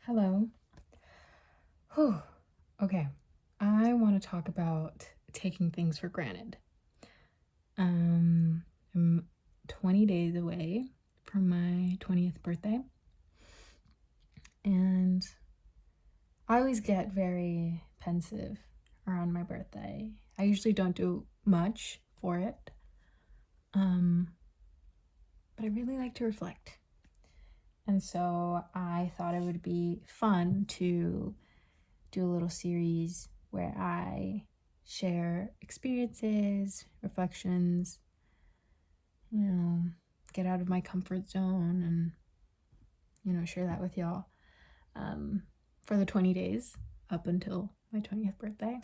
Hello. Whew. Okay. I want to talk about taking things for granted. I'm 20 days away from my 20th birthday, and I always get very pensive around my birthday. I usually don't do much for it, um, but I really like to reflect. And so I thought it would be fun to do a little series where I share experiences, reflections, you know, get out of my comfort zone and, share that with y'all for the 20 days up until my 20th birthday.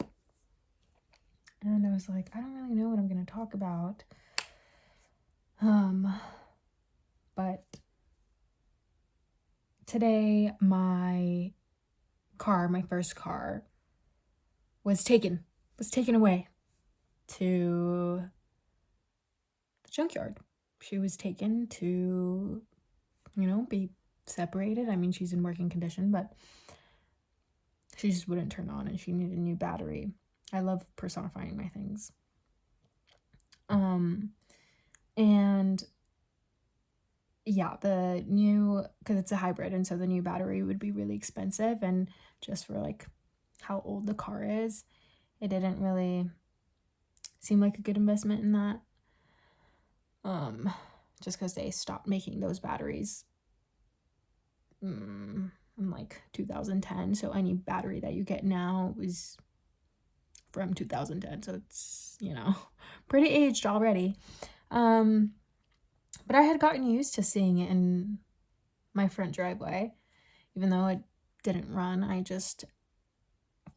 And I was like, I don't really know what I'm going to talk about. But today my first car was taken away to the junkyard. She was taken to, be separated. I mean, she's in working condition, but she just wouldn't turn on and she needed a new battery. I love personifying my things. And yeah, because it's a hybrid, and so the new battery would be really expensive, and just for like how old the car is, it didn't really seem like a good investment in that. Just because they stopped making those batteries in like 2010, so any battery that you get now is from 2010, so it's pretty aged already. But I had gotten used to seeing it in my front driveway. Even though it didn't run, I just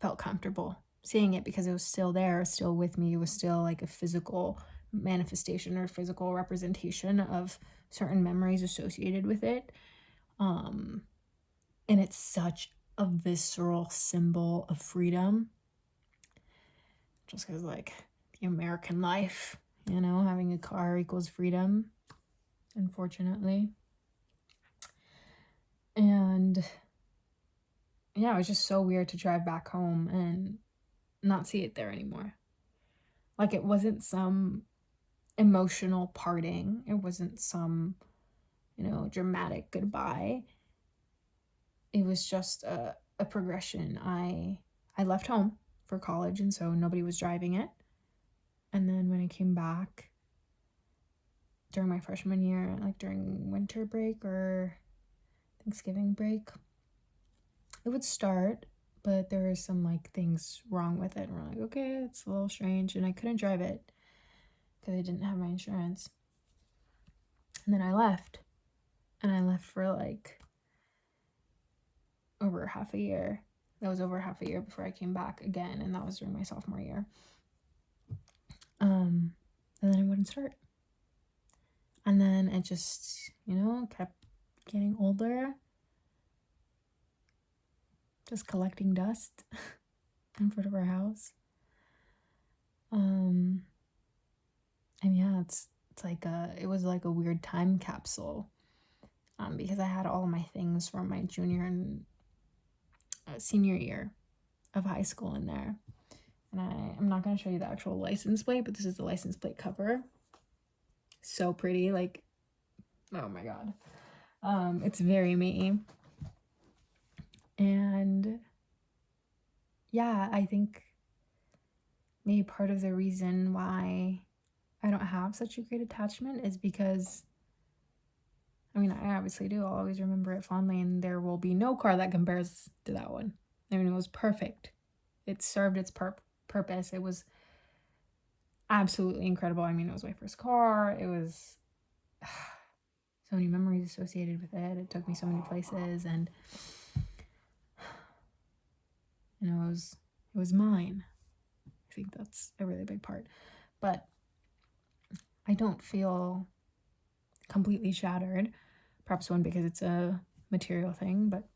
felt comfortable seeing it because it was still there, still with me. It was still like a physical manifestation or physical representation of certain memories associated with it. And it's such a visceral symbol of freedom. Just because, like, the American life, having a car equals freedom, unfortunately. And yeah, it was just so weird to drive back home and not see it there anymore. Like, it wasn't some emotional parting. It wasn't some, dramatic goodbye. It was just a progression. I left home for college, and so nobody was driving it. And then when I came back during my freshman year, like during winter break or Thanksgiving break, it would start, but there were some like things wrong with it. And we're like, okay, it's a little strange. And I couldn't drive it because I didn't have my insurance. And then I left. And I left for like over half a year. That was over half a year before I came back again. And that was during my sophomore year. And then I wouldn't start. And then it just, kept getting older. Just collecting dust in front of our house. And yeah, it's like it was like a weird time capsule. Because I had all my things from my junior and senior year of high school in there. And I'm not going to show you the actual license plate, but this is the license plate cover. So pretty, like, oh my god. It's very me. And yeah, I think maybe part of the reason why I don't have such a great attachment is because, I mean, I obviously do. I'll always remember it fondly, and there will be no car that compares to that one. I mean, it was perfect. It served its purpose. It was absolutely incredible. I mean, it was my first car. It was so many memories associated with it. It took me so many places, and it was mine. I think that's a really big part. But I don't feel completely shattered. Perhaps one, because it's a material thing, but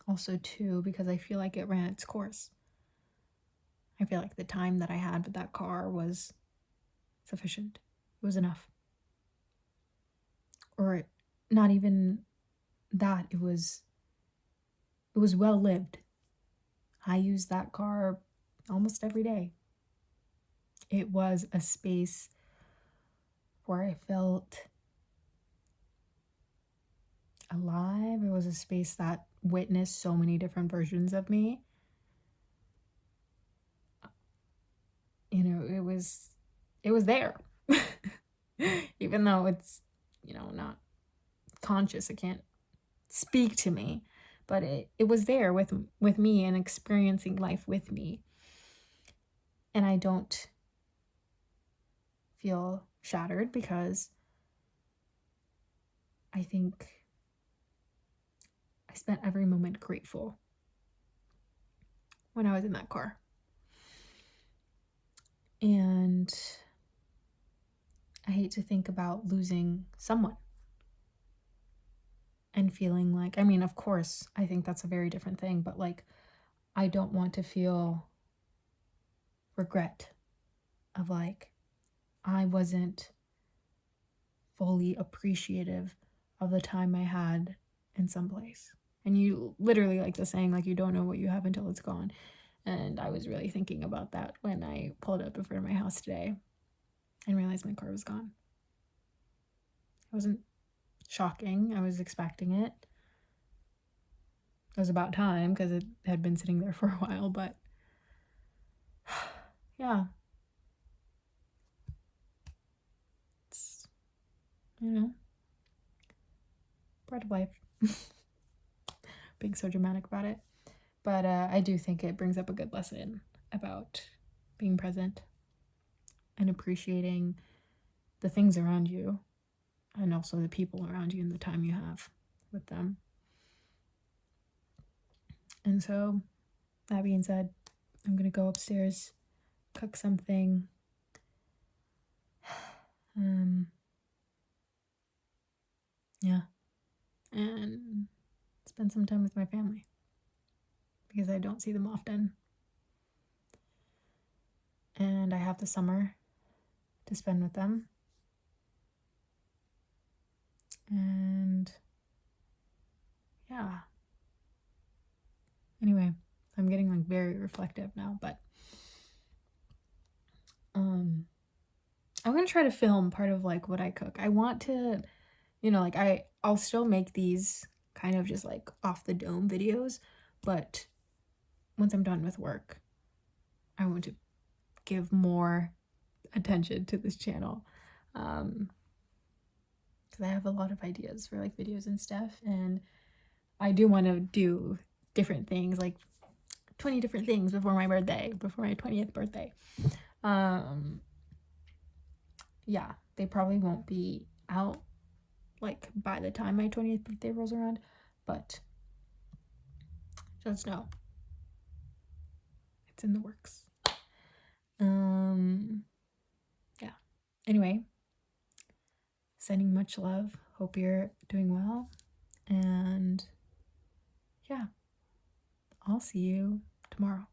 also two, because I feel like it ran its course. I feel like the time that I had with that car was sufficient. It was enough. Or not even that. It was It was well lived. I used that car almost every day. It was a space where I felt alive. It was a space that witnessed so many different versions of me. You know, it was there. Even though it's, you know, not conscious, it can't speak to me, but it was there with me and experiencing life with me. And I don't feel shattered because I think I spent every moment grateful when I was in that car. And I hate to think about losing someone and feeling like, I mean, of course, I think that's a very different thing, but like, I don't want to feel regret of like, I wasn't fully appreciative of the time I had in some place. And you literally, like the saying, like, you don't know what you have until it's gone. And I was really thinking about that when I pulled up in front of my house today and realized my car was gone. It wasn't shocking. I was expecting it. It was about time because it had been sitting there for a while, but yeah. It's, you know, part of life. Being so dramatic about it. But I do think it brings up a good lesson about being present and appreciating the things around you and also the people around you and the time you have with them. And so, that being said, I'm going to go upstairs, cook something, yeah, and spend some time with my family because I don't see them often. And I have the summer to spend with them. And yeah. Anyway, I'm getting like very reflective now, but I'm gonna try to film part of like what I cook. I want to, you know, like I'll still make these kind of just like off the dome videos, but once I'm done with work, I want to give more attention to this channel. Because I have a lot of ideas for like videos and stuff, and I do want to do different things, like 20 different things before my birthday, before my 20th birthday. Yeah, they probably won't be out like by the time my 20th birthday rolls around, but just know it's in the works. Yeah. Anyway, sending much love. Hope you're doing well. And yeah, I'll see you tomorrow.